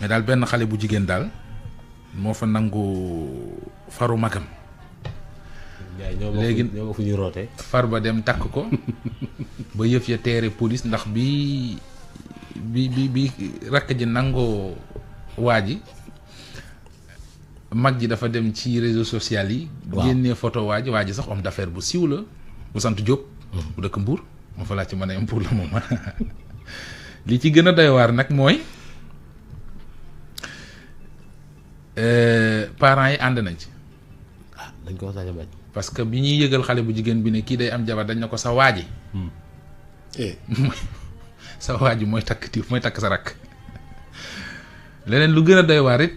mais daal benn xale bu jigéen daal moo fa nangu faru magam. léegi ñoo fu ñu rootee. far ba dem takk ko ba yëf ya teere police ndax bi rakk ji nangoo waa ji mag ji dafa dem ci réseaux sociaux yi. génnee photo waa ji sax homme d'affaires bu siiw la bu sant Diop. bu dëkk Mbour moo fa laa ci mën a yem pour le moment. li ci gën a doy waar nag mooy parents yi ànd nañ ci. dañ ko sañ a bañ. parce que bi ñuy yëgal xale bu jigéen bi ne kii day am jabar dañ ne ko sa waaji sa waaji mooy takk sa rakk. leneen lu gën a doy waar it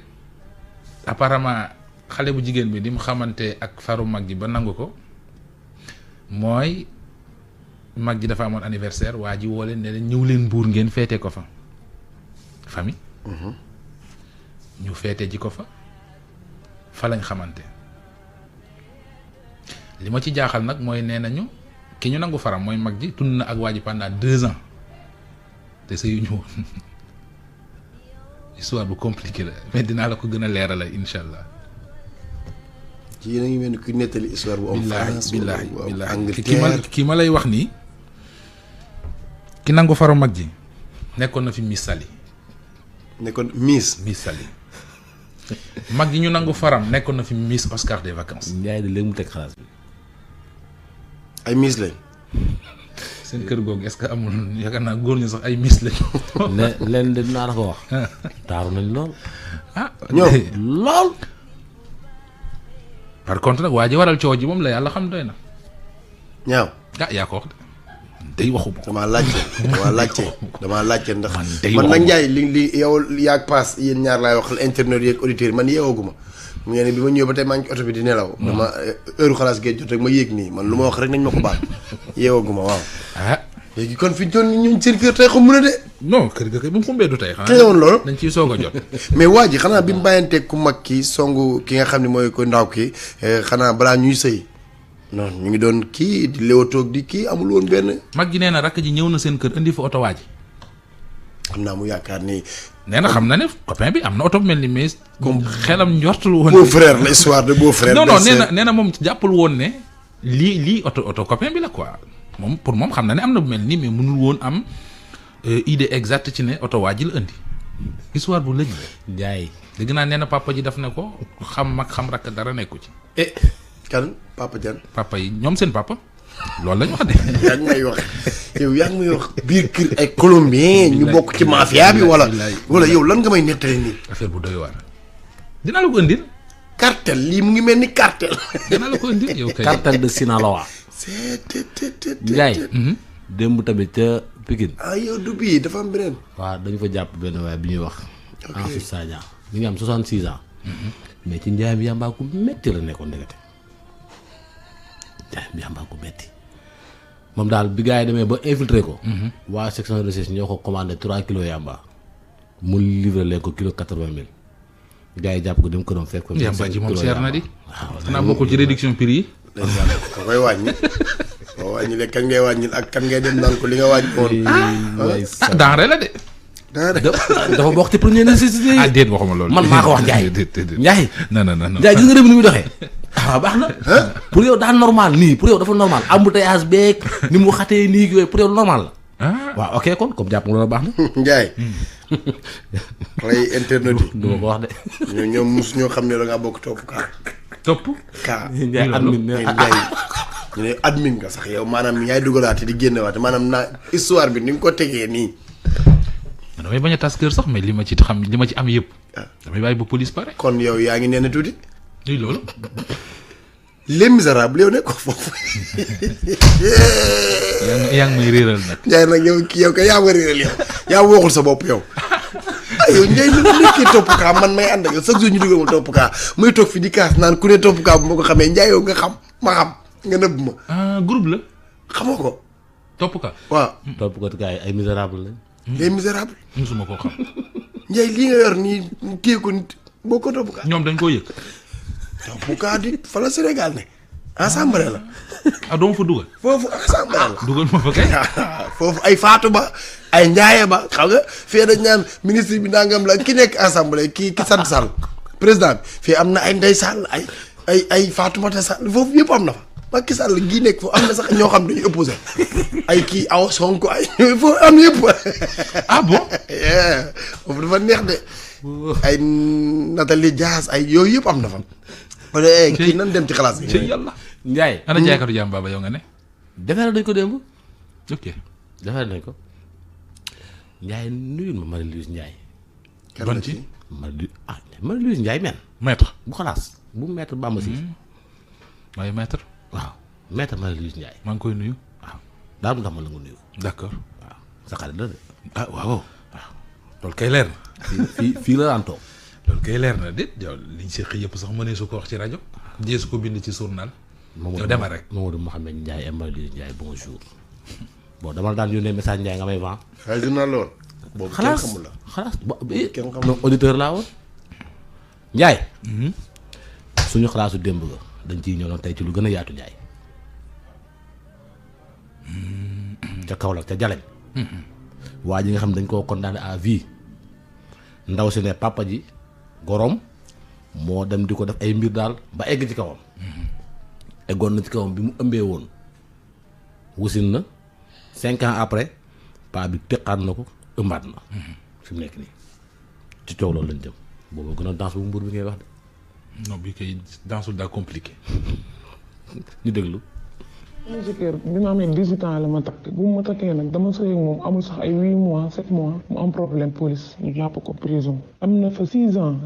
apparemment xale bu jigéen bi ni mu xamante ak faru mag ji ba nangu ko mooy mag ji dafa amoon anniversaire waa ji woo leen ne leen ñëw leen Mbuur ngeen feete ko fa famille ñu feete ji ko fa lañ xamante. li ma ci jaaxal nag mooy nee nañu ki ñu nangu faram mooy mag ji tund na ak waa ji pendant 2 ans te sëyuñu woon histoire bu compliqué la mais dinaa la ko gën a leerala incha allah. ci yéen a ngi mel ni ku nettali histoire bu am France billaahi ki ma lay wax nii ki nangu faru mag ji nekkoon na fi Miss Sali. nekkoon Miss Sali mag ji ñu nangu faram nekkoon na fi Miss Oscar des vacances. Ndiaye de léegi mu teg xalaas bi. ay Miss lañ. seen kër googu est-ce que amul yaakaar naa góor ñu sax ay Miss lañ. leen de dinaa la ko wax. taaru nañ lool. ñoom lool. par contre nag waa ji waral coow ji moom la yàlla xam doy na. ñaaw. yaa ko wax de. day waxu ma. damaa laajte ndax. man nag Ndiaye li yow yaag paas yéen ñaar laay wax internet yeeg auditeurs man yeewooguma mu ngi ne bi ma ñëwee ba tey maa ngi ci oto bi di nelaw. dama heure xalaas gee jot rek ma yéeg nii man lu ma wax rek nañ ma ko baal yeewooguma waaw. léegi kon fi ñu doon ñun seen kër tey xamu na de. non kër ga kay bu mu xumbee du tey. xëy woon loolu dañ ciy soog a jot. mais waa ji xanaa bi mu bàyyanteeg ku mag ki songu ki nga xam ne mooy ko ndaw ki xanaa balaa ñuy sëy non ñu ngi doon kii di léewatoog di kii amul woon benn. mag ji nee na rakk ji ñëw na seen kër indi fa oto waa ji. xam naa mu yaakaar ni. nee na xam na ne copain bi am na oto bu mel ni mais. comme xelam njortul woon. beau frère la histoire de beau frère. non nee na moom jàppul woon ne lii oto copain bi la quoi moom pour moom xam na ne am na bu mel nii mais mënul woon am idée exacte ci ne oto waa ji la indi. histoire bu lëj. Ndiaye. dégg naa nee na papa ji daf ne ko xam mag xam rakk dara nekku ci. kan papa Diagne. papa yi ñoom seen papa loolu lañ wax de. yaa ngi may wax yow yaa ngi may wax biir kër ay colombien ñu bokk ci mafia bi wala yow lan nga may nettali nii. affaire bu doy waar. dinaa la ko indil. cartel lii mu ngi mel ni cartel. dinaa la ko indil yow kay. cartel de Sinaloa. Ndiaye. démb tamit ca Pikine. yow du bii dafa am beneen. waaw dañu fa jàpp benn waaye bi ñuy wax. Ansou Sadia mi ngi am 66 ans. mais ci njaayam yàmbaa ku metti la nekkoon ndekete. njaayam yàmbaa ku metti moom daal bi gars yi demee ba infiltré ko. waa section de recherche ñoo ko commandé 3 kilos yàmbaa mu livré leen ko kilo 80 000. gars yi jàpp ko dem këram fekk ko. yàmbaa ji moom seer na di. waaw xanaa bokkul ci réduction prix yi. ko koy wàññi. boo wàññi le kan ngay wàññil ak kan ngay dem naan ko li nga wàññi woon. denrée la de. dafa bokk ci première nécessité yi. déet waxuma loolu. man maa ko wax Ndiaye. Ndiaye. non Ndiaye gis nga réew mi ni muy doxee. waaw baax na. pour yow daa normal nii pour yow dafa normal embouteillage beeg ni mu xatee nii yooyu pour yow normal la. waaw ok kon comme jàpp nga loolu baax na. Ndiaye. lay internet yi. du ma ko wax de. ñoom mosu ñoo xam ne da ngaa bokk topp kaa. topp. kaa Ndiaye admin ne ñu ne admin nga sax yow maanaam yaay dugalaate di génnewaate maanaam naa histoire bi ni nga ko tegee nii. damay bañ a tas kër sax mais li ma ci am yëpp. damay bàyyi ba police pare. kon yow yaa ngi nee na tuuti. luy loolu. Les Misérables yow ne ko foofu. yaa ngi may réeral nag. Ndiaye nag yow kay yaa ma réeral yow yaa waxul sa bopp yow. yow Ndiaye ñu nekkee topp kaa man may ànd ak yow chaque jour ñu dugal ma topp kaa muy toog fi di kaas naan ku ne topp kaa bu ma ko xamee Ndiaye yow nga xam ma xam nga nëbb ma. groupe la. xamoo ko. topp kaa. waaw. topp ko gars yi ay misérables lañ. Les Misérables. musuma koo xam. Ndiaye lii nga yor nii téye ko nit boo ko topp kaa. ñoom dañ koo yëg. topp kaa di fa la Sénégal ne assemblée la. doo ma fa dugal. foofu assemblée la. dugal ma fa kay. foofu ay Fatou Ba ay Ndiaye Ba xam nga fii dañ naan ministre bi nangam la ki nekk assemblée ki sant Sall président bi fii am na ay Ndeye Sall ay Fatou Mata Sall foofu yëpp am na fa. Macky Sall gii nekk foofu am na sax ñoo xam dañuy opposé ay kii aw Sonko ay foofu am yëpp. Bon. foofu dafa neex de. ay Nathalie Dias ay yooyu yëpp am na fa. wala kii nan dem ci xalaas bi. ci yàlla. Ndiaye. ana jaaykatu jàmm baaba yow nga ne. defare nañ ko démb. ok. defare nañ ko. Ndiaye nuyul ma Marie-Louise Ndiaye. ban ci. Marie-Louise Ndiaye men. maître. bu xalaas bu maître Bamba si. waaye maître. waaw maître Marie-Louise Ndiaye. maa ngi koy nuyu. waaw daal mu tax ma la nga nuyu. d'accord. waaw sa xarit la de. waaw. loolu kay leer na. fii la daan toog. loolu kay leer na déet yow liñ si xëy yëpp sax mënee su ko wax ci rajo. jee su ko bind ci journal. yow demal rek Mamadou Mouhamed Ndiaye et Marie-Louise Ndiaye bonjour. bon dama la daan yónnee message Ndiaye nga may vent. xëy journal lool. boobu kenn xamul la xalaas kenn xamul auditeur laa woon. Ndiaye. suñu xalaasu démb ga dañ ciy ñëw tey ci lu gën a yaatu Ndiaye. ca Kaolack ca Jaleñ. waa ji nga xam dañ koo condamné à vie. ndaw si ne papa ji gorom moo dem di ko def ay mbir daal ba egg ci kawam. eggoon na ci kawam bi mu ëmbee woon. wusin na 5 ans après paa bi teqaat na ko ëmbaat na. fi mu nekk nii ci coow loolu lañ jëm boobu gën a danse bu mbuur bi ngay wax de. non bi kay dansul daa compliqué. ñu déglu. sama jëkkër bi ma amee 18 ans la ma takk bu ma takkee nag dama sëy ak moom amul sax ay 8 mois 7 mois mu am problème police ñu jàpp ko prison am na fa 6 ans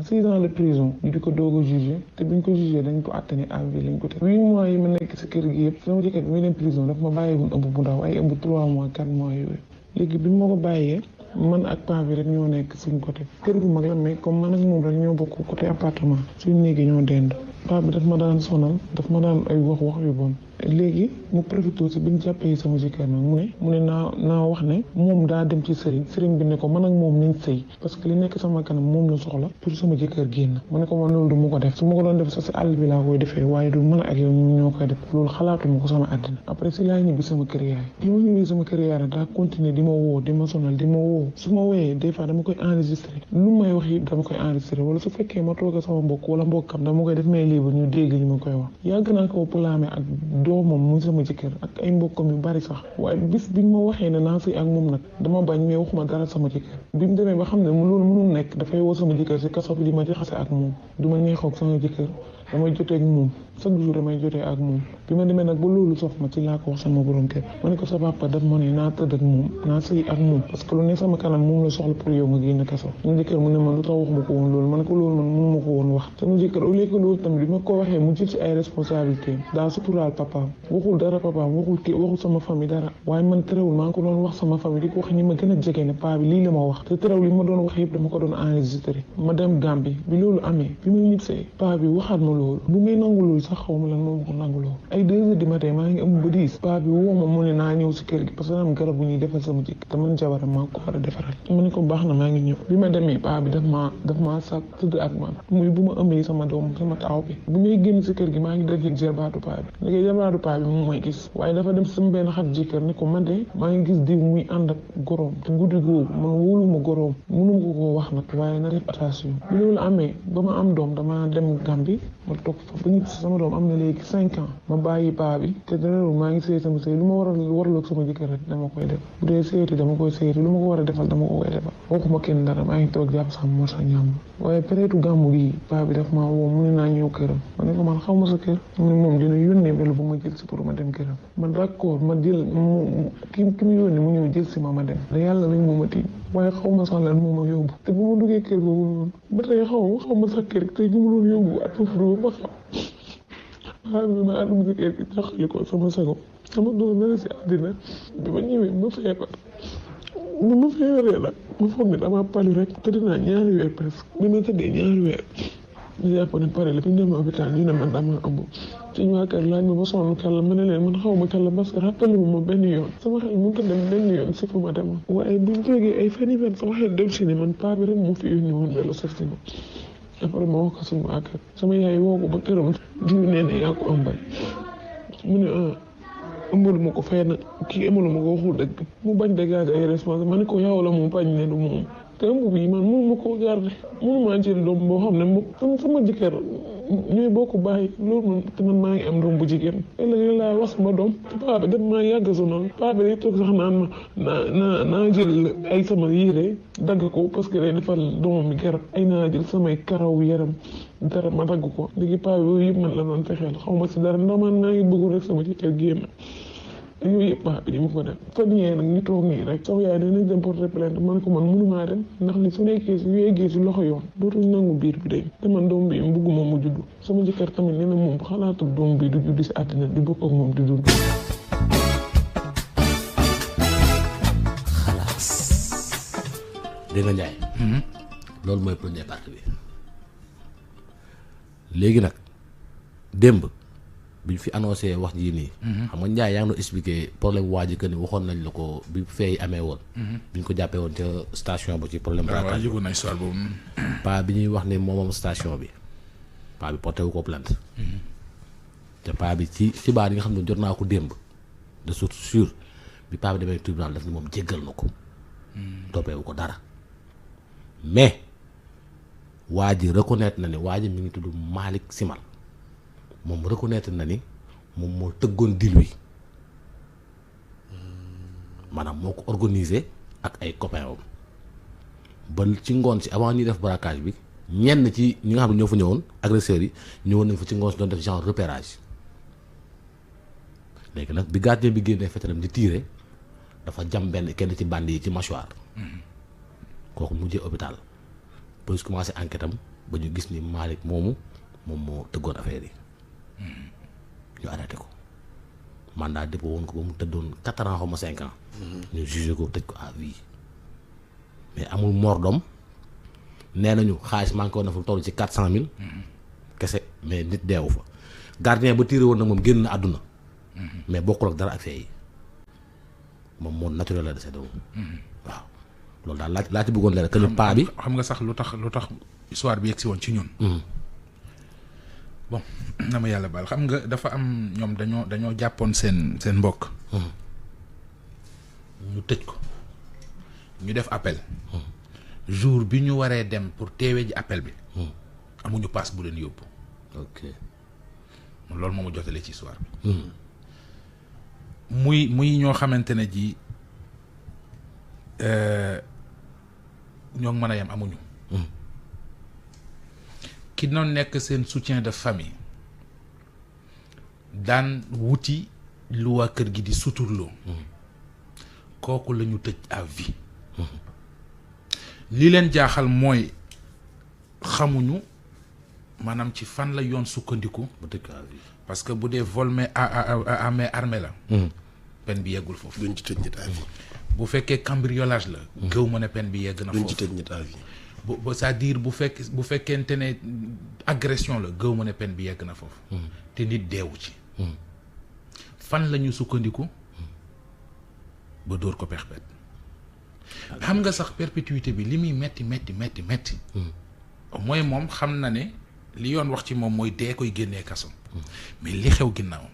de prison ñu di ko doog a jugé te buñ ko jugé dañ ko àttani à vie lañ ko teg 8 mois yi ma nekk si kër gi yëpp sama jëkkër bi muy dem prison daf ma bàyyi woon ëmb bu ndaw ay ëmb 3 mois 4 mois yooyu léegi bi ma ko bàyyee man ak paa bi rek ñoo nekk suñ côté kër gu mag la mais comme man ak moom rek ñoo bokk côté appartement suñ néegi ñoo dend paa bi daf ma daan sonal daf ma daan ay wax yu bon léegi mu profité si bi ñu jàppee sama jëkkër nag mu ne naa wax ne moom daa dem ci sëriñ bi ne ko man ak moom nañ sëy parce que li nekk sama kanam moom la soxla pour sama jëkkër génn ma ne ko man loolu du ma ko def su ma ko doon def sax si àll bi laa koy defee waaye du mën a ak yow ñoo koy def loolu xalaatuma ko sama àddina après si laa ñibbi sama kër yaay bi ma ñibbi sama kër yaay daa continuer di ma woo di ma sonal di ma woo su ma wooyee des fois dama koy enregistré lu may wax yëpp dama koy enregistré wala su fekkee ma toog sama mbokk wala mbokkam dama koy def may libre ñu dégg li ma koy wax yàgg naa ko palaame ak doomam muy sama jëkkër ak ay mbokkam yu bari sax waaye bis bi ma waxee ne naa sëy ak moom nag dama bañ mais waxuma dara sama jëkkër bi mu demee ba xam ne loolu mënul nekk dafay woo sama jëkkër si kaso bi di ma jaxase ak moom du ma neexoog sama jëkkër damay jotee ak moom chaque jour damay jotee ak moom bi ma demee nag ba loolu sof ma ci laa ko wax sama borom kër ma ne ko sa papa daf ma ne naa tëdd ak moom naa sëy ak moom parce que lu ne sama kanam moom la soxla pour yow nga génn kaso sama jëkkër mu ne ma lu tax wax ma ko woon loolu ma ne ko loolu man mënu ma ko woon wax sama jëkkër au lieu que loolu tamit bi ma ko waxee mu jël ci ay responsabilité daa suturaal papaam waxul dara papaam waxul sama famille dara waaye man terewul maa ngi ko doon wax sama famille di ko wax ñi ma gën a jege ne paa bi lii la ma wax te terewul li ma doon wax yëpp dama ko doon enregistré ma dem Gambie bi loolu amee bi ma ñibbisee paa bi waxaat ma loolu bu may nangu loolu sax xaw ma lan moom ko nangu loolu ay 2 heures du matin maa ngi am ba 10 paa bi woo ma mu ne naa ñëw si kër gi parce que am garab bu ñuy defal sama jëkk te man jabaram maa ko war a defaral ma ne ko baax na maa ngi ñëw bi ma demee paa bi daf maa sàkk tëdd ak man muy bu ma ëmbee sama doom sama taaw bi bu may génn si kër gi maa ngi dëgg jarbaatu paa bi léegi jarbaatu paa bi moom mooy gis waaye dafa dem sama benn xat jëkkër ne ko man de maa ngi gis diw muy ànd ak goroom te guddi googu man wóoluma goroom mënuma ko koo wax nag waaye na def attention bi loolu amee ba ma am doom dama dem Gambie ma toog fa ba ñu sama doom am na léegi 5 ans ma bàyyi paa bi te dara maa ngi sëy sama sëy lu ma waraloog sama jëkkër rek dama koy def bu dee sëyati dama koy sëyati lu ma ko war a defal dama ko koy defal waxuma kenn dara maa ngi toog jàpp sax moo sax ñàmm waaye peut-être gàmmu gi paa bi daf maa woo mu ne naa ñëw këram ma ne ko man xaw ma sa kër mu ne moom dina yónnee vélo bu ma jël si pour ma dem këram man d'accord ma jël ki mu yónnee mu ñëw jël si ma dem da yàlla rek moo ma tiim waaye xaw ma sax lan moo ma yóbbu te bu ma duggee kër boobu noonu ba tey xaw ma sax kër tey ñu ma doon yóbbu at foofu doo ma xam xaaral bi ma àndum si kër gi taxali ko sama sago sama doom dara si àddina bi ma ñëwee ma feebar bi ma feebaree nag ma foog ne dama pali rek tëdd naa 2 weer presque bi ma tëddee 2 weer ñu jàpp ne pare la fi ñu dem hôpital ñu ne man dama ëmb suñu waa kër laaj ma ba sonn kàlla ma ne leen man xaw ma kàlla parce que rappelé ma benn yoon sama xel mënut a dem benn yoon si fu ma demoon waaye bu ñu jógee ay fan sama xel dem si ne man paa bi rek moo fi yónni woon vélo sax si ma après ma wax ko suñu waa kër sama yaay woo ko ba këram diw nee na yaa ko ëmbal mu ne ëmbalu ma ko fenn kii ëmbalu ma ko waxul dëgg mu bañ dégager ay responsable ma ne ko yow la mu bañ ne du moom te ëmb bi man mënu ma koo garder mënu maa jël doom boo xam ne moom sama jëkkër ñooy bokk bàyyi loolu moom te man maa ngi am doom bu jigéen ëllëg laa wax sama doom te paa bi dem maa yàgg sonal paa bi day toog sax naan ma naa jël ay sama yére dagg ko parce que day defal doomam bi garab ay naa jël samay karaw yaram dara ma dagg ko léegi paa bi yooyu yëpp man la doon fexeel xaw ma si dara ndax man maa ngi bëggoon rek sama jëkkër génn yooyu yëpp paa bi di ma ko def fan yee nag ñu toog nii rek sox yaay danañ dem porter plainte man ko man mënumaa dem ndax li su nekkee si yeggee si loxo yoon dootuñ nangu biir bi day te man doom bi bëgguma mu juddu sama jëkkër tamit nee na moom xalaatul doom bi du juddu si àddina di bokk ak moom di dund. xalaas dégg nga Ndiaye. loolu mooy première partie bi léegi nag démb bi ñu fi annoncé wax jii nii. xam nga Ndiaye yaa ngi doon expliqué problème waa ji que ni waxoon nañ la ko bi fee amee woon. bi ñu ko jàppee woon ca station ba ci problème. waaw yëgoon nañ histoire boobu. paa bi ñuy wax ne moom station bi paa bi porté wu ko plainte. te paa bi ci xibaar yi nga xam ne jot naa ko démb de source sûre bi paa bi demee tribunal daf ni moom jéggal na ko. toppeewu ko dara mais waa ji reconnaître na ne waa ji mi ngi tudd Malick Simal. moom reconnaître na ni moom moo tëggoon deal wi maanaam moo ko organisé ak ay copains am ba ci ngoon si avant ñuy def braquage bi ñenn ci ñi nga xam ne ñoo fa ñëwoon agresseurs yi ñëwoon nañ fa ci ngoon si doon def genre repérage léegi nag bi gardien bi génnee fetalam di tiire dafa jam benn kenn ci bandi yi ci mâchoire kooku mujjee hôpital police commencé enquête am ba ñu gis ni Malick moom moo tëggoon affaire yi. ñu arrêté ko mandat dépôt woon ko ba mu tëddoon 4 ans xaw ma 5 ans. ñu jugé ko tëj ko à vie mais amul mort d'homme nee nañu xaalis manqué woon na fa toll ci 400 000. kese mais nit deewu fa gardien ba tiré woon nag moom génn na àdduna. mais bokkul ak dara ak fee yi moom moo naturel la décédé woon. waaw loolu daal laa ci bëggoon leeral que ni paa bi. xam nga sax lu tax histoire bi yegg si woon ci ñun. bon na ma yàlla baal xam nga dafa am ñoom dañoo jàppoon seen mbokk. ñu tëj ko ñu def appel. jour bi ñu waree dem pour teewee ji appel bi. amuñu paas bu leen yóbbu. ok loolu moo ma jotale ci histoire bi. muy ñoo xamante ne ji ñoo mën a yem amuñu. ki noonu nekk seen soutien de famille daan wuti lu waa kër gi di suturloo. kooku la ñu tëj à vie. li leen jaaxal mooy xamuñu maanaam ci fan la yoon sukkandiku. ba tëj ko à vie parce que bu dee vol mais à main armée la. peine bi yeggul foofu. duñ ci tëj nit à vie. bu fekkee cambriolage la. gëw ma ne peine bi yegg na foofu. duñ ci tëj nit à vie. c'est-à-dire bu fekkente ne agression la gëw ma ne peine bi yegg na foofu. te nit deewu ci. fan la ñu sukkandiku ba dóor ko perpète. xam nga sax perpétuité bi li muy metti. mooy moom xam na ne li yoon wax ci moom mooy dee koy génnee kaso. mais li xew ginnaaw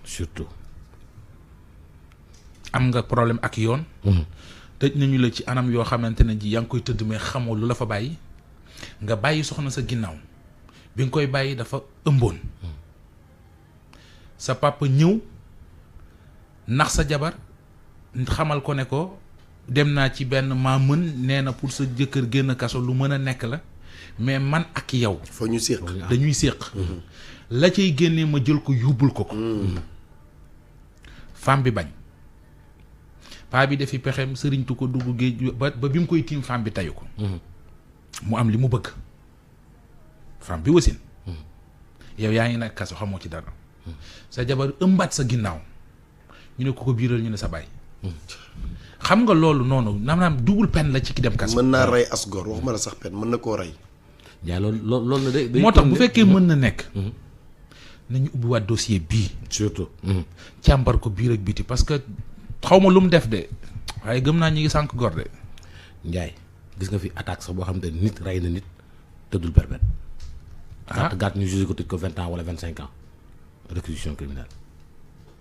surtout am nga problème ak yoon. tëj nañu la ci anam yoo xamante ne ji yaa ngi koy tëdd mais xamoo lu la fa bàyyi nga bàyyi soxna sa ginnaaw bi nga koy bàyyi dafa ëmboon sa papa ñëw nax sa jabar xamal ko ne ko dem naa ci benn maa mën nee na pour sa jëkkër génn kaso lu mën a nekk la mais man ak yow. foo ñu séq dañuy séq. la cay génnee ma jël ko yóbbul ko. femme bi bañ. paa bi defi pexem sëriñtu ko dugg géej ba bi mu koy tiim femme bi tayu ko. mu am li mu bëgg. femme bi wasin. yow yaa ngi nag kaso xamoo ci dara. sa jabar ëmbaat sa ginnaaw ñu ne ko biiral ñu ne sa baay. xam nga loolu noonu naam double peine la ci ki dem kaso. mën naa rey as gor waxuma la sax peine mën na koo rey. yaa loolu la de. moo tax bu fekkee mën na nekk. nañu ubbiwaat dossier bii. surtout. càmbar ko biir ak biti parce que xaw ma lu mu def de waaye gëm naa ñi ngi sànq gor de. Ndiaye gis nga fi attaque sax boo xam ne nit rey na nit tëddul perpète. gàtt ñu jugé ko tëj ko 20 ans wala 25 ans. réquisition criminelle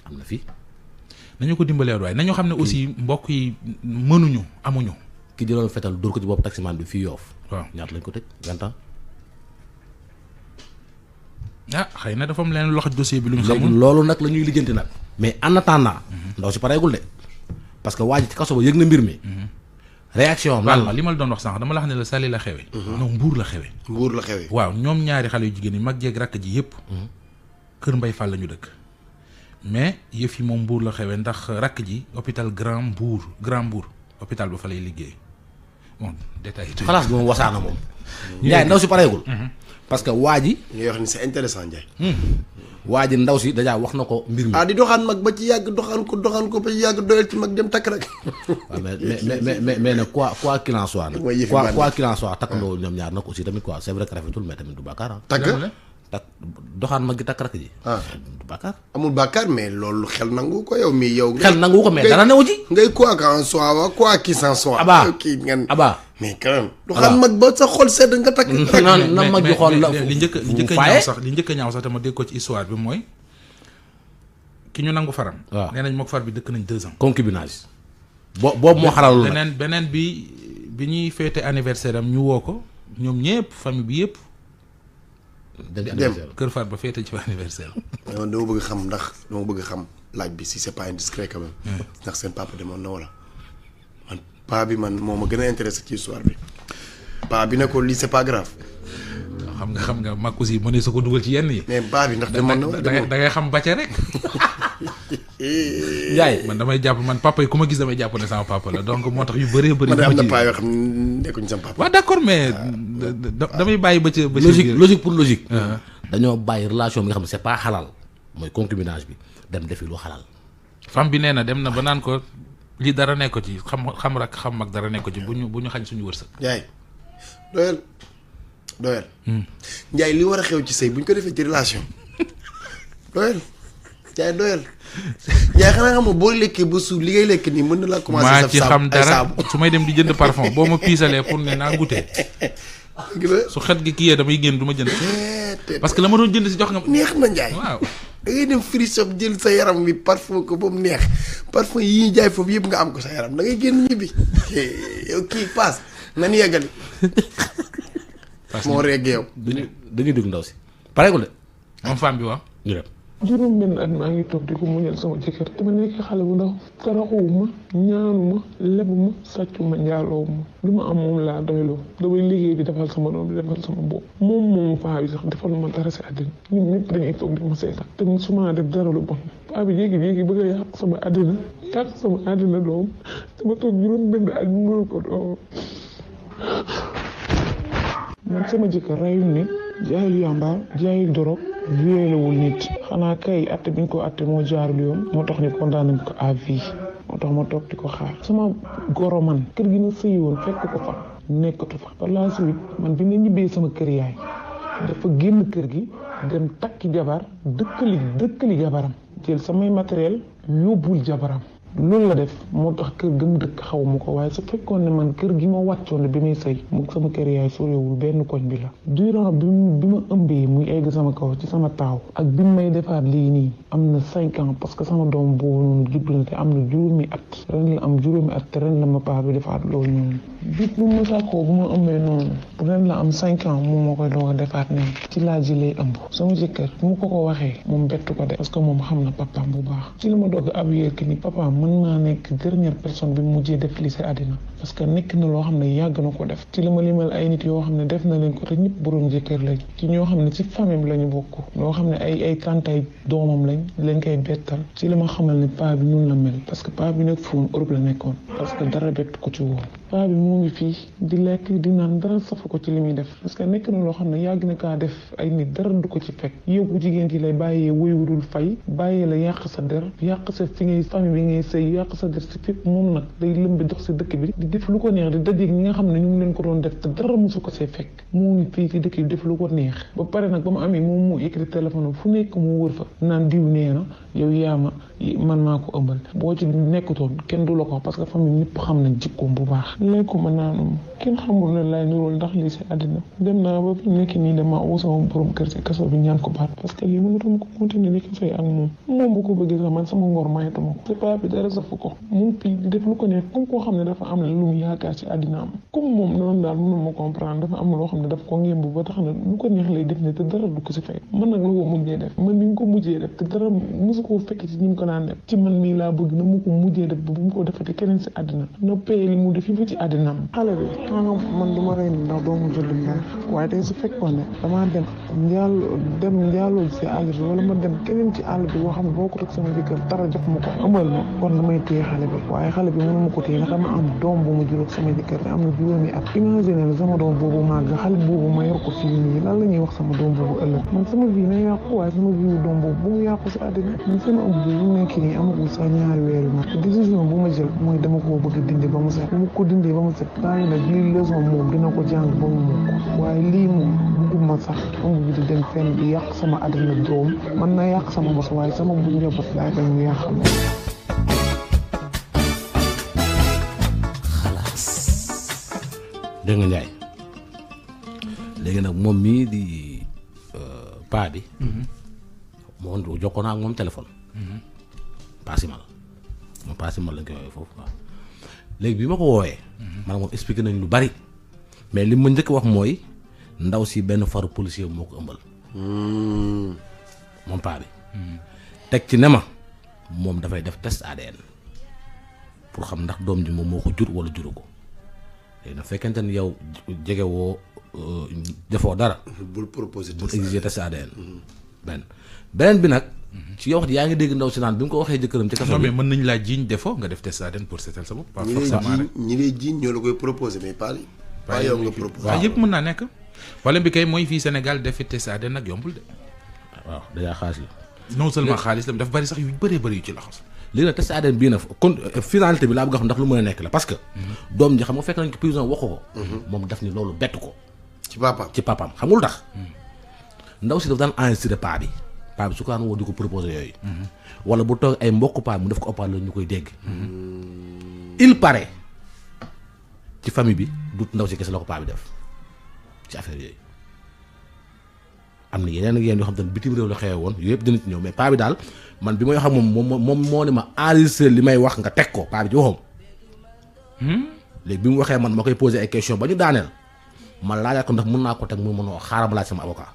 am na fi. nañu ko dimbalee waaye nañu xam ne aussi mbokk yi mënuñu amuñu. ki jëloon fetal dóor ko ci bopp taximan bi fii Yoff. waaw ñaata lañ ko tëj 20 ans. xëy na dafa am leen loxo dossier bi lu ñu léegi xamul. loolu nag la ñuy lijjanti nag. mais en attendant. ndaw si pareegul de. parce que waa ji ci kaso ba yëg na mbir mi. réaction am lan la li ma la doon wax sànq dama la xam ne la Saly la xewe non Mbuur la xewe Mbuur la xewee. waaw ñoom ñaari xale yu jigéen yi mag jeeg rakk ji yëpp. Kër Mbay Fall la ñu dëkk. mais yëf yi moom Mbuur la xewe ndax rakk ji hôpital Grand Mbour hôpital ba fa lay liggéey bon détail yi. xalaas bi moom wasaana moom. Ndiaye ndaw si pareegul. parce que waa ji. li ngay wax ni c'est intéressant Ndiaye. waa ji ndaw si déjà wax na ko mbir mi. di doxaan mag ba ci yàgg doxaan ko ba ci yàgg doyal ci mag dem takk rek. waaw mais nag quoi qu'il en soit nag. quoi qu'il en soit takkandoo ñoom ñaar nag aussi tamit quoi c'est vrai que rafetul mais tamit du bàkkaar ah. takk doxaan mag gi takk rakk ji. du bàkkaar. amul bàkkaar mais loolu xel nangu ko yow mii yow. xel nangu ko mais dara newu ci. ngay quoi qu'en soit wa quoi qu'il s'en soit. kii ngeen mais quand même. doxaan mag ba sa xol sedd nga takk. na mag ji xool la li njëkk a ñaaw sax li njëkk a ñaaw sax te ma dégg ko ci histoire bi mooy ki ñu nangu faram. waaw nee nañ mook far bi dëkk nañ 2 ans. concubinage. boobu moo xaral lu beneen bi ñuy féete anniversaire am ñu woo ko ñoom ñëpp famille bi yëpp. dem kër far ba féete ci anniversaire am. dama bëgg xam dama bëgg xam laaj bi si c'est pas indiscret quand même. ndax seen papa demoon na wala. man paa bi man moo ma gën a intéressé ci histoire bi. paa bi ne ko lii c'est pas grave. xam nga mag aussi mu ne su ko dugal ci yenn yi. mais paa bi ndax demoon na wala da ngay xam bàcce rek. Ndiaye man damay jàpp man papa yi ku ma gis damay jàpp ne sama papa la donc moo tax yu bëree bëri. man am na paa yoo xam ne nekkuñ sama papa. waaw d'accord mais damay bàyyi ba ca logique pour logique. dañoo bàyyi relation bi nga xam ne c'est pas xalal mooy concubinage bi dem defi lu xalal. femme bi nee na dem na ba naan ko lii dara nekk ko ci xam rak xam mag dara nekk ko ci bu ñu xañ suñu wërsëg. Ndiaye doyal. Ndiaye li war a xew ci sëy bu ñu ko defee ci relation doyal. Ndiaye doyal. Ndiaye xanaa xam nga boo lekkee ba suuf li ngay lekk nii mën na laa commencé. maa ci xam dara su may dem di jënd parfum boo ma piisalee pour ne naa goûter su xet gi kii damay génn du ma jënd. parce que la ma doon jënd si jox nga. neex na Ndiaye. waaw da ngay dem free shop jël sa yaram bi parfum ko ba mu neex parfum yi ñuy jaay foofu yëpp nga am ko sa yaram da ngay génn ñibbi yow kii paas nan yeggali. moo reggee yow. dañuy dugg ndaw si pareegul de. moom femme bi waaw. ñu dem. juróom benn at maa ngi toog di ko muñal sama jëkkër te ma nekk xale bu ndaw taraxuwuma ñaanuma lebuma sàccuma njaalowuma lu ma am moom laa doyloo damay liggéey di defal sama doom di defal sama bopp moom paa bi sax defal ma dara si àddina ñun ñëpp dañuy toog di ma seetaan te musuma def dara lu bon paa bi jékki-jékki bëgg a yàq sama àddina doom dama toog juróom benn at mënul ko doom man sama jëkkër rayul nit jaayul yàmbaar jaayul dorog violewul nit xanaa kay atte bi ñu ko atte moo jaarul yoon moo tax ñu condamné ko à vie moo tax ma toog di ko xaar sama goro man kër gi ma sëyi woon fekk ko fa nekkatu fa par la suite man bi nga ñibbee sama kër yaay dafa génn kër gi dem takki jabar dëkkali jabaram jël samay matériel yóbbul jabaram loolu la def moo tax kër gëm dëkk xaw ma ko waaye su fekkoon ne man kër gi ma wàccoon bi muy sëy mu sama kër yaay sorewul benn koñ bi la durant bi ma ëmbee muy egg sama kaw ci sama taaw ak bi may defaat lii nii am na 5 ans parce que sama doom boobu noonu judd na te am na juróomi at ren la am juróomi at te ren la ma paa bi defaat loolu noonu bit bu ma sàkkoo bu ma ëmbee noonu ren la am 5 ans moom moo koy doog a defaat nii ci laa jëlee ëmb sama jëkkër mu ko waxee moom bettu ko de parce que moom xam na papaam bu baax ci la ma doog ab yéer ki ni papaam mën naa nekk dernière personne bi mujjee def li si àddina parce que nekk na loo xam ne yàgg na ko def ci la ma limal ay nit yoo xam ne def na leen ko te ñëpp borom jëkkër lañ ci ñoo xam ne ci famille la ñu bokk ñoo xam ne ay tàntaay doomam lañ koy bettal ci la ma xamal ne paa bi noonu la mel parce que paa bi nekk foon Europe la nekkoon parce que dara bett ko ci woon paa bi moo ngi fii di lekk di naan dara safu ko ci li muy def parce que nekk na loo xam ne yàgg na kaa def ay nit dara du ko ci fekk yow bu jigéen ci lay bàyyee wéyudul fay bàyyee la yàq sa der yàq sa fi ngay famille bi ngay sëy yàq sa der si fépp moom nag day lëmbi dox si dëkk bi di def lu ko neex di dajeeg ñi nga xam ne ñu ngi leen ko doon def te dara mosu ko see fekk moo ngi fii ci dëkk bi def lu ko neex ba pare nag ba mu amee moom moo écrit téléphone fu nekk mu wër fa naan diw nee na yow yaama man maa ko ëmbal boo ci nekkutoon kenn du la ko parce que famille ñëpp xam nañ jikkoom bu baax lekkuma naanuma kenn xamul ne lay nirool ndax lii si àddina dem naa ba fi nekk nii dama woo sama borom kër si kaso bi ñaan ko baat parce que lii mënatuma ko continuer di ko fay ak moom bu ko bëggee sax man sama ngor mayatuma ko c'est pas bi dara safu ko mu fii di def lu ko nekk comme koo xam ne dafa am lu mu yaakaar si àddina am comme moom noonu daal mënuma comprendre dafa am loo xam ne daf ko ngémb ba tax na lu ko neex lay def ne te dara du ko si fay man nag la ko mujjee def man mi ngi ko mujjee def te dara mosu koo fekk ci ñi mu ko daan def ci man mii laa bëgg na mu ko mujjee def ba bu mu ko defati keneen si àddina na paye li mu def yi ci àddina am xale bi man du ma rey ndax doomu jullit la waaye tey su fekkoon ne damaa dem njaaloo si àll bi wala ma dem keneen ci àll bi boo xam ne boo ko rek sama jëkkër dara jox ma ko amal ma kon damay téye xale bi waaye xale bi mënu ma ko téye ndax dama am doom bu ma juróom sama jëkkër te am na juróomi at imagine la sama doom boobu màgg xale boobu ma yor ko fii nii lan la ñuy wax sama doom boobu ëllëg man sama vie na yàqu waaye sama vie doom boobu bu mu yàqu si àddina man sama ëmb bi mu nekk nii amagul sax ñaari weer yu mat décision bu ma jël mooy dama koo bëgg dindi ba mu set bu ma ko dindee ba mu set bàyyi nag lii leçon moom dina ko jàng ba mu mokk waaye lii moom bugguma sax ëmb bi di dem fenn di yàq sama àddina doom man na yàq sama bos waaye sama bu njaboot laay bañ mu yàqal ma xalaas dégg nga Ndiaye léegi nag moom mii di paa bi moom jokkoo naa ak moom téléphone paasimal moom paasimal lañ koy woowee foofu waaw léegi bi ma ko woowee man moom expliqué nañ lu bari mais li ma njëkk wax mooy ndaw si benn faru policier moo ko ëmbal moom paa bi teg ci ne ma moom dafay def test ADN pour xam ndax doom ji moom moo ko jur wala juru ko léegi nag fekkente ni yow jege woo defoo dara bul proposer bul exiger test ADN beneen bi nag ci yow wax yaa ngi dégg ndaw si naan bi mu ko waxee jëkkëram ci kaso bi mais mën nañ laa jiiñ defoo nga def test ADN pour seetal sa bopp pas forcément rek ñi lay jiiñ ñoo la koy proposer mais pas yow nga proposer waaw yëpp mën naa nekk problème bi kay mooy fii Sénégal defi test ADN nag yombul de waaw dèjà xaalis la non seulement xaalis la dafa bari sax yu bëree bëri yu ci laxas léegi nag test ADN bii nag kon finalité bi laa bëgg a xam ndax lu mën a nekk la parce que doom ji xam nga fekk nañ ko prison waxu ko moom daf ni loolu bett ko ci papaam xam nga lu tax ndaw si daf daan enregistré paa bi su ko daan woo di ko proposé yooyu wala bu toog ay mbokk paa bi mu def ko opal la ñu koy dégg il paraît ci famille bi du ndaw si kese la ko paa bi def ci affaire yooyu am na yeneen ak yeneen yoo xam te ne bitim réew la xewe woon yooyu yëpp dina ci ñëw mais paa bi daal man bi may wax ak moom moo ne ma enregistré li may wax nga teg ko paa bi ci waxam léegi bi mu waxee man ma koy posé ay question ba ñu daaneel man laajaat ko ndax mën naa ko teg mu mën a xaaral ma laaj sama avocat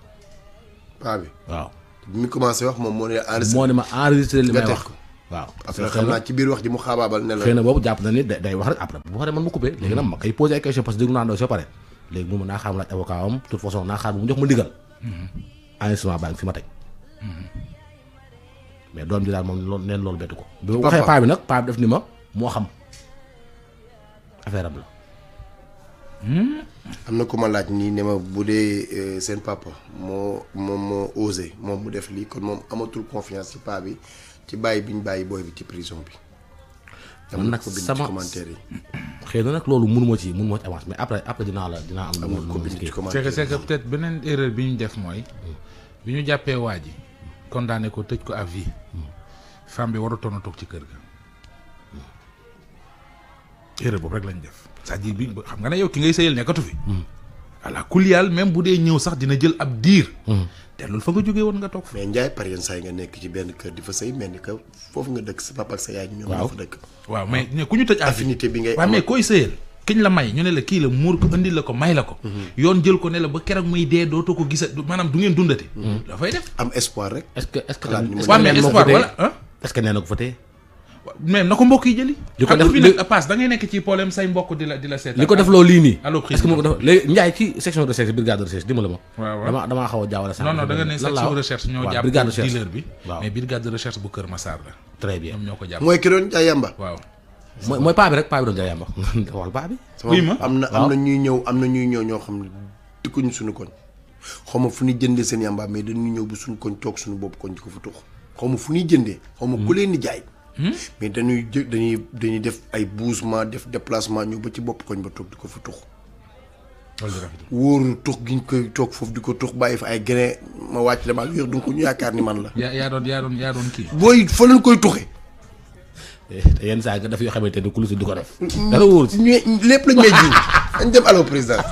paa bi waaw bi mu commencé wax moom moo ne ma enregistré li may wax waaw après xam naa ci biir wax ji mu xaabaabal ne la xëy na boobu jàpp na ni day wax rek après bu waxee man ma coupé léegi nag ma koy posé ay question parce que déglu naa ndaw soo pare léegi mu naa xaar ma laaj avocat am toute façon naa xaar bu mu jox ma ndigal enregistrement baa ngi fi ma teg mais doom ji daal moom loolu neen loolu bettu ko bi ma waxee paa bi nag paa bi def ni ma moo xam affaire am la am na ku ma laaj nii ne ma bu dee seen papa moo osé moom mu def lii kon moom amatul confiance ci paa bi ci bàyyi bi ñu bàyyi booy bi ci prison bi. man nag sama commentaire yi. xëy na nag loolu mënuma ci avance mais après dinaa am. amul ko bind ci commentaire c'est que peut-être beneen erreur bi ñu def mooy bi ñu jàppee waa ji condamné ko tëj ko à vie femme bi warutoon a toog ci kër ga. erreur boobu rek lañ def c'est-à-dire bi xam nga ne yow ki ngay sëyal nekkatu fi. voilà kuliyal même bu dee ñëw sax dina jël ab diir. te loolu fa nga jógee woon nga toog fa. mais Ndiaye par yenn saa yi nga nekk ci benn kër di fa sëy mel ni que foofu nga dëkk sa papa ak sa yaay ñoom ñoo fa dëkk. waaw mais ku ñu tëj affinité bi ngay waaw mais koy sëyal kiñ la may ñu ne la kii la muur ko indi la ko may la ko. yoon jël ko ne la ba keroog muy dee dootoo ko gisa maanaam du ngeen dundati. dafay def am espoir rek. est-ce que espoir wala est-ce que nee na ko fa tee mais na ko mbokk yi jëli. li ko def bi nag passe da ngay nekk ci problème say mbokk di la seetaan. li ko def loolu lii nii. allo est-ce que moo ko def léegi Ndiaye ci section de recherche brigade de recherche dimbali ma. waaw damaa xaw a jaawale. non da nga ne section de recherche ñoo jàpp dealer bi. waaw mais brigade de recherche bu Kër Massar la. très bien ñoom ñoo ko jàpp. mooy ki doon jaay yamba. waaw. mooy paa bi rek paa bi doon jaay yamba wala paa bi. oui ma am na ñuy ñëw ñoo xam ne dëkkuñu suñu koñ xaw ma fu ñuy jëndee seen yamba mais dañuy ñëw bu suñu koñ toog suñu bopp koñ di ko fa tux xaw ma fu ñuy jëndee xaw ma ku leen di jaay mais dañuy def ay bougement def déplacement ñëw ba ci bopp koñ ba toog di ko fa tux wóoru tux gi ñu koy toog foofu di ko tux bàyyi fa ay gene ma wàcc dama ak wér donc ñu yaakaar ni man la yaa doon kii booy fa lañ koy tuxe te yenn saa nga def yoo xamante ne ku lu si du ko def. dara wóor si lépp lañ may jiw dañ dem allo président.